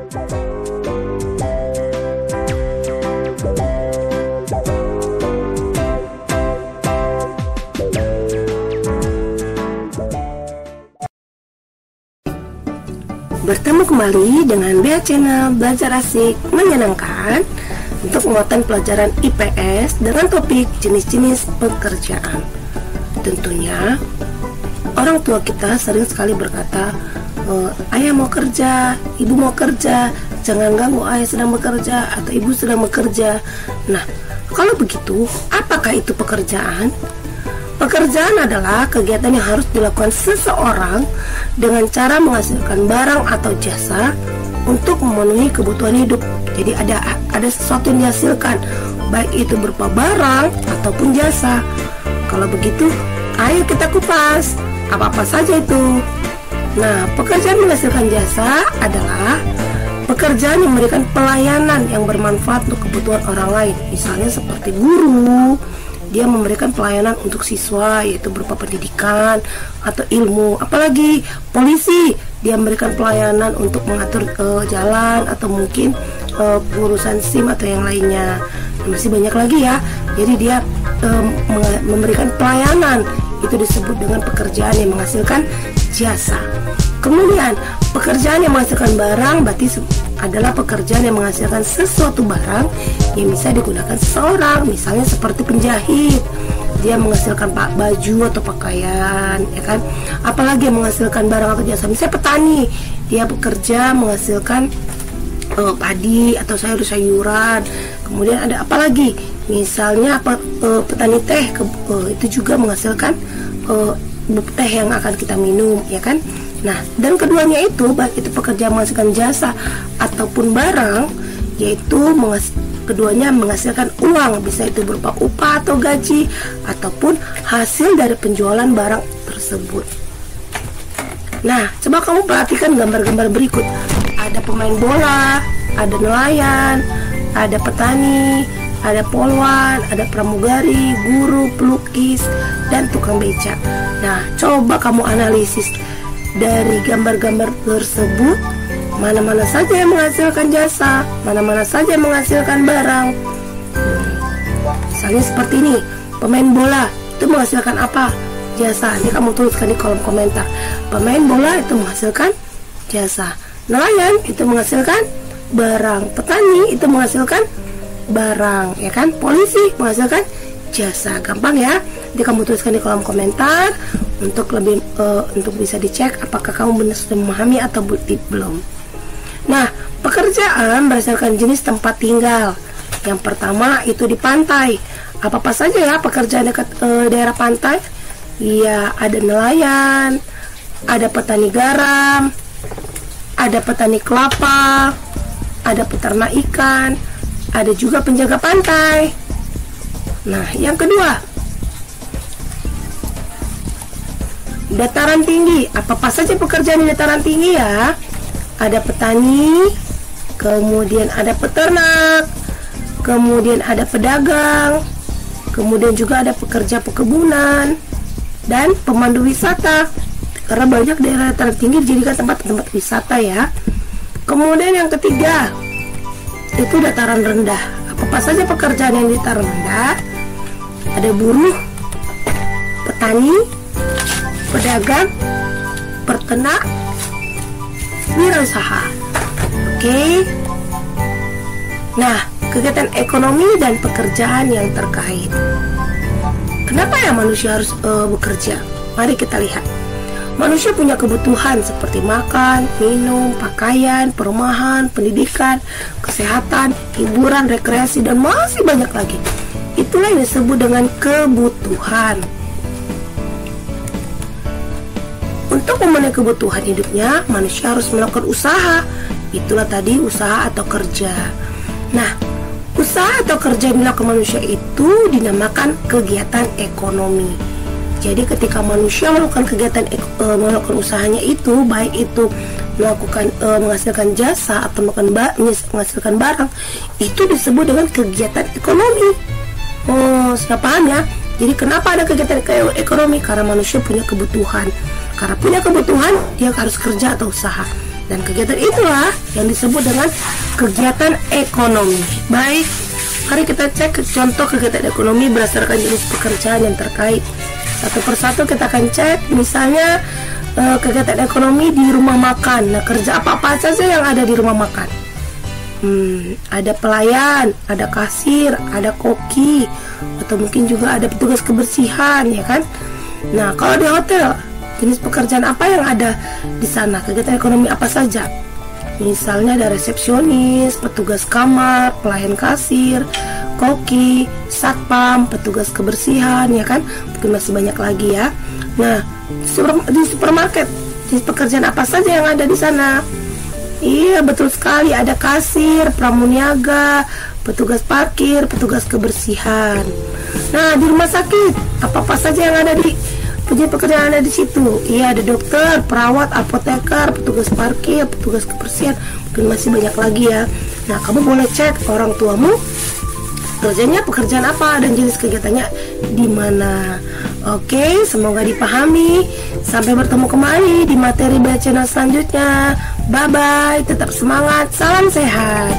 Bertemu kembali dengan Bea Channel Belajar Asik Menyenangkan untuk muatan pelajaran IPS dengan topik jenis-jenis pekerjaan. Tentunya orang tua kita sering sekali berkata, ayah mau kerja, ibu mau kerja, jangan ganggu ayah sedang bekerja atau ibu sedang bekerja. Nah, kalau begitu, apakah itu pekerjaan? Pekerjaan adalah kegiatan yang harus dilakukan seseorang dengan cara menghasilkan barang atau jasa untuk memenuhi kebutuhan hidup. Jadi ada sesuatu yang dihasilkan, baik itu berupa barang ataupun jasa. Kalau begitu, ayo kita kupas apa-apa saja itu. Nah, pekerjaan menghasilkan jasa adalah pekerjaan yang memberikan pelayanan yang bermanfaat untuk kebutuhan orang lain. Misalnya seperti guru, dia memberikan pelayanan untuk siswa, yaitu berupa pendidikan atau ilmu. Apalagi polisi, dia memberikan pelayanan untuk mengatur jalan atau mungkin pengurusan SIM atau yang lainnya. Masih banyak lagi ya. Jadi dia memberikan pelayanan, itu disebut dengan pekerjaan yang menghasilkan jasa. Kemudian pekerjaan yang menghasilkan barang berarti adalah pekerjaan yang menghasilkan sesuatu barang yang bisa digunakan seseorang. Misalnya seperti penjahit, dia menghasilkan baju atau pakaian, ya kan? Apalagi yang menghasilkan barang atau jasa, misalnya petani, dia bekerja menghasilkan padi atau sayur-sayuran. Kemudian ada apalagi, misalnya petani teh, itu juga menghasilkan teh yang akan kita minum, ya kan? Nah, dan keduanya itu, baik itu pekerjaan menghasilkan jasa ataupun barang, yaitu keduanya menghasilkan uang, bisa itu berupa upah atau gaji ataupun hasil dari penjualan barang tersebut. Nah, coba kamu perhatikan gambar-gambar berikut. Ada pemain bola, ada nelayan, ada petani, ada polwan, ada pramugari, guru, pelukis, dan tukang beca. Nah, coba kamu analisis dari gambar-gambar tersebut, mana-mana saja yang menghasilkan jasa, mana-mana saja yang menghasilkan barang. Misalnya seperti ini, pemain bola itu menghasilkan apa? Jasa. Ini kamu tuliskan di kolom komentar. Pemain bola itu menghasilkan jasa. Nelayan itu menghasilkan barang. Petani itu menghasilkan barang, ya kan? Polisi menghasilkan jasa. Gampang ya. Jadi kamu tuliskan di kolom komentar untuk lebih untuk bisa dicek apakah kamu benar sudah memahami atau belum. Nah, pekerjaan berdasarkan jenis tempat tinggal. Yang pertama itu di pantai. Apa saja ya pekerjaan dekat daerah pantai? Iya, ada nelayan, ada petani garam, ada petani kelapa, ada peternak ikan, ada juga penjaga pantai. Nah, yang kedua, dataran tinggi. Apa saja pekerjaan di dataran tinggi ya? Ada petani, kemudian ada peternak, kemudian ada pedagang, kemudian juga ada pekerja perkebunan dan pemandu wisata. Karena banyak daerah dataran tinggi dijadikan tempat-tempat wisata ya. Kemudian yang ketiga, itu dataran rendah. Apa saja pekerjaan yang di dataran rendah? Ada buruh, petani, pedagang, peternak, wirausaha. Oke. Nah, kegiatan ekonomi dan pekerjaan yang terkait. Kenapa ya manusia harus bekerja? Mari kita lihat. Manusia punya kebutuhan seperti makan, minum, pakaian, perumahan, pendidikan, kesehatan, hiburan, rekreasi, dan masih banyak lagi. Itulah yang disebut dengan kebutuhan. Untuk memenuhi kebutuhan hidupnya, manusia harus melakukan usaha. Itulah tadi usaha atau kerja. Nah, usaha atau kerja yang dilakukan manusia itu dinamakan kegiatan ekonomi. Jadi ketika manusia melakukan kegiatan melakukan usahanya itu, baik itu melakukan menghasilkan jasa atau menghasilkan barang, itu disebut dengan kegiatan ekonomi. Sudah paham ya? Jadi kenapa ada kegiatan ekonomi? Karena manusia punya kebutuhan. Karena punya kebutuhan, dia harus kerja atau usaha. Dan kegiatan itulah yang disebut dengan kegiatan ekonomi. Baik, mari kita cek contoh kegiatan ekonomi berdasarkan jenis pekerjaan yang terkait. Satu persatu kita akan cek, misalnya kegiatan ekonomi di rumah makan. Nah, kerja apa-apa saja yang ada di rumah makan. Ada pelayan, ada kasir, ada koki, atau mungkin juga ada petugas kebersihan, ya kan? Nah, kalau di hotel, jenis pekerjaan apa yang ada di sana? Kegiatan ekonomi apa saja? Misalnya ada resepsionis, petugas kamar, pelayan kasir, koki, satpam, petugas kebersihan, ya kan? Mungkin masih banyak lagi ya. Nah, di supermarket, jenis pekerjaan apa saja yang ada di sana? Iya, betul sekali, ada kasir, pramuniaga, petugas parkir, petugas kebersihan. Nah, di rumah sakit, apa-apa saja yang ada di pekerjaan ada di situ? Iya, ada dokter, perawat, apoteker, petugas parkir, petugas kebersihan, mungkin masih banyak lagi ya. Nah, kamu boleh cek orang tuamu kerjanya pekerjaan apa dan jenis kegiatannya di mana. Oke, semoga dipahami. Sampai bertemu kembali di materi Bea Channel selanjutnya. Bye bye, tetap semangat, salam sehat.